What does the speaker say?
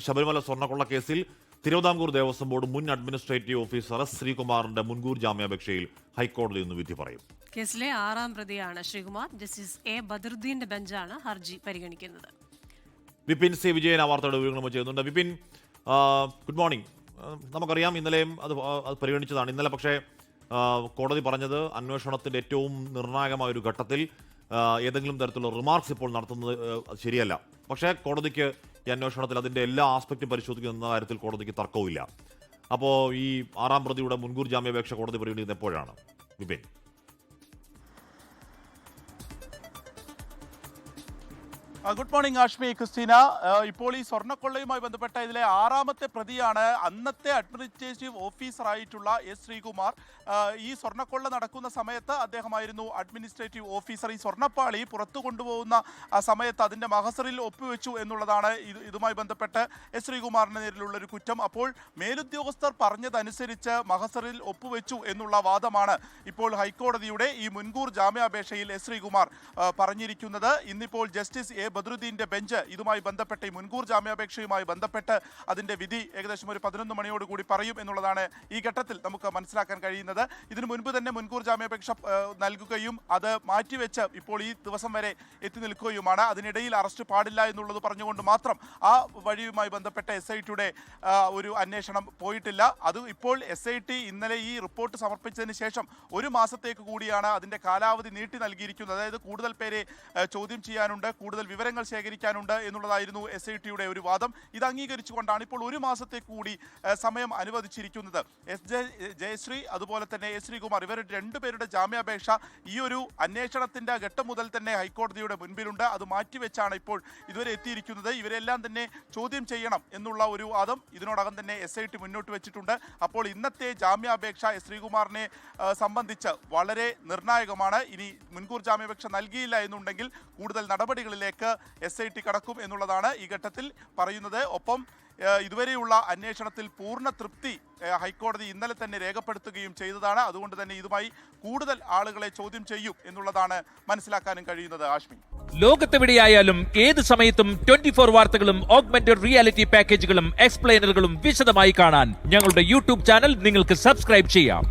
ശബരിമല സ്വർണ്ണക്കൊള്ള കേസിൽ തിരുവിതാംകൂർ ദേവസ്വം ബോർഡ് മുൻ അഡ്മിനിസ്ട്രേറ്റീവ് ഓഫീസർ എസ് ശ്രീകുമാറിന്റെ മുൻകൂർ ജാമ്യാപേക്ഷയിൽ ഹൈക്കോടതി ഇന്ന് വിധി പറയും. കേസിലെ 6ാം പ്രതിയാണ് ശ്രീകുമാർ. ജസ്റ്റിസ് എ ബദറുദ്ദീന്റെ ബെഞ്ചാണ് ഹർജി പരിഗണിക്കുന്നത്. വിപിൻ സി വിജയൻ വാർത്തയുടെ വിവരങ്ങൾ ചെയ്യുന്നുണ്ട്. Vipin, good morning. നമുക്കറിയാം ഇന്നലെയും അത് പരിഗണിച്ചതാണ്. ഇന്നലെ പക്ഷേ കോടതി പറഞ്ഞത് അന്വേഷണത്തിന്റെ ഏറ്റവും നിർണായകമായ ഒരു ഘട്ടത്തിൽ ഏതെങ്കിലും തരത്തിലുള്ള റിമാർക്സ് ഇപ്പോൾ നടത്തുന്നത് ശരിയല്ല. പക്ഷേ കോടതിക്ക് ഈ അന്വേഷണത്തിൽ അതിന്റെ എല്ലാ ആസ്പെക്റ്റും പരിശോധിക്കുന്ന കാര്യത്തിൽ കോടതിക്ക് തർക്കവുമില്ല. അപ്പോൾ ഈ 6ാം പ്രതിയുടെ മുൻകൂർ ജാമ്യാപേക്ഷ കോടതി പരിഗണിക്കുന്നത് എപ്പോഴാണ് Vipin? Good morning Ashmi, Christina. ഇപ്പോൾ ഈ സ്വർണ്ണക്കൊള്ളയുമായി ബന്ധപ്പെട്ട ഇതിലെ 6ാമത്തെ പ്രതിയാണ് അന്നത്തെ അഡ്മിനിസ്ട്രേറ്റീവ് ഓഫീസറായിട്ടുള്ള എസ് ശ്രീകുമാർ. ഈ സ്വർണ്ണക്കൊള്ള നടക്കുന്ന സമയത്ത് അദ്ദേഹമായിരുന്നു അഡ്മിനിസ്ട്രേറ്റീവ് ഓഫീസർ. ഈ സ്വർണ്ണപ്പാളി പുറത്തു കൊണ്ടുപോകുന്ന സമയത്ത് അതിൻ്റെ മഹസറിൽ ഒപ്പുവെച്ചു എന്നുള്ളതാണ് ഇതുമായി ബന്ധപ്പെട്ട് എസ് ശ്രീകുമാറിന് നേരിലുള്ള ഒരു കുറ്റം. അപ്പോൾ മേലുദ്യോഗസ്ഥർ പറഞ്ഞതനുസരിച്ച് മഹസറിൽ ഒപ്പുവെച്ചു എന്നുള്ള വാദമാണ് ഇപ്പോൾ ഹൈക്കോടതിയുടെ ഈ മുൻകൂർ ജാമ്യാപേക്ഷയിൽ എസ് ശ്രീകുമാർ പറഞ്ഞിരിക്കുന്നത്. ഇന്നിപ്പോൾ ജസ്റ്റിസ് എ ബദറുദ്ദീന്റെ ബെഞ്ച് ഇതുമായി ബന്ധപ്പെട്ട് ഈ മുൻകൂർ ജാമ്യാപേക്ഷയുമായി ബന്ധപ്പെട്ട് അതിന്റെ വിധി ഏകദേശം ഒരു 11 മണിയോടുകൂടി പറയും എന്നുള്ളതാണ് ഈ ഘട്ടത്തിൽ നമുക്ക് മനസ്സിലാക്കാൻ കഴിയുന്നത്. ഇതിനു മുൻപ് തന്നെ മുൻകൂർ ജാമ്യാപേക്ഷ നൽകുകയും അത് മാറ്റിവെച്ച് ഇപ്പോൾ ഈ ദിവസം വരെ എത്തി നിൽക്കുകയുമാണ്. അതിനിടയിൽ അറസ്റ്റ് പാടില്ല എന്നുള്ളത് പറഞ്ഞുകൊണ്ട് മാത്രം ആ വഴിയുമായി ബന്ധപ്പെട്ട SITയുടെ ഒരു അന്വേഷണം പോയിട്ടില്ല. അത് ഇപ്പോൾ SIT ഇന്നലെ ഈ റിപ്പോർട്ട് സമർപ്പിച്ചതിന് ശേഷം 1 മാസത്തേക്ക് കൂടിയാണ് അതിന്റെ കാലാവധി നീട്ടി നൽകിയിരിക്കുന്നത്. അതായത് കൂടുതൽ പേരെ ചോദ്യം ചെയ്യാനുണ്ട്, കൂടുതൽ വിവരങ്ങൾ ശേഖരിക്കാനുണ്ട് എന്നുള്ളതായിരുന്നു SITയുടെ ഒരു വാദം. ഇത് അംഗീകരിച്ചുകൊണ്ടാണ് ഇപ്പോൾ 1 മാസത്തേക്ക് കൂടി സമയം അനുവദിച്ചിരിക്കുന്നത്. ജയശ്രീ അതുപോലെ തന്നെ എസ് ശ്രീകുമാർ ഇവരുടെ 2 പേരുടെ ജാമ്യാപേക്ഷ ഈ ഒരു അന്വേഷണത്തിന്റെ ഘട്ടം മുതൽ തന്നെ ഹൈക്കോടതിയുടെ മുൻപിലുണ്ട്. അത് മാറ്റിവെച്ചാണ് ഇപ്പോൾ ഇതുവരെ എത്തിയിരിക്കുന്നത്. ഇവരെല്ലാം തന്നെ ചോദ്യം ചെയ്യണം എന്നുള്ള ഒരു വാദം ഇതിനോടകം തന്നെ SIT മുന്നോട്ട് വെച്ചിട്ടുണ്ട്. അപ്പോൾ ഇന്നത്തെ ജാമ്യാപേക്ഷ എസ് ശ്രീകുമാറിനെ സംബന്ധിച്ച് വളരെ നിർണായകമാണ്. ഇനി മുൻകൂർ ജാമ്യാപേക്ഷ നൽകിയില്ല എന്നുണ്ടെങ്കിൽ കൂടുതൽ നടപടികളിലേക്ക് SIT കടക്കും എന്നുള്ളതാണ് ഈ ഘട്ടത്തിൽ പറയുന്നത്. ഒപ്പം ഇതുവരെയുള്ള അന്വേഷണത്തിൽ പൂർണ്ണ തൃപ്തി ഹൈക്കോടതി ഇന്നലെ തന്നെ രേഖപ്പെടുത്തുകയും ചെയ്തതാണ്. അതുകൊണ്ട് തന്നെ ഇതുമായി കൂടുതൽ ആളുകളെ ചോദ്യം ചെയ്യും എന്നുള്ളതാണ് മനസ്സിലാക്കാനും കഴിയുന്നത്. ആഷ്മി, ലോകത്തെവിടെയായാലും ഏത് സമയത്തും 24 വാർത്തകളും ഓഗ്മെന്റഡ് റിയാലിറ്റി പാക്കേജുകളും എക്സ്പ്ലെയിനറുകളും വിശദമായി കാണാൻ ഞങ്ങളുടെ യൂട്യൂബ് ചാനൽ നിങ്ങൾക്ക് സബ്സ്ക്രൈബ് ചെയ്യാം.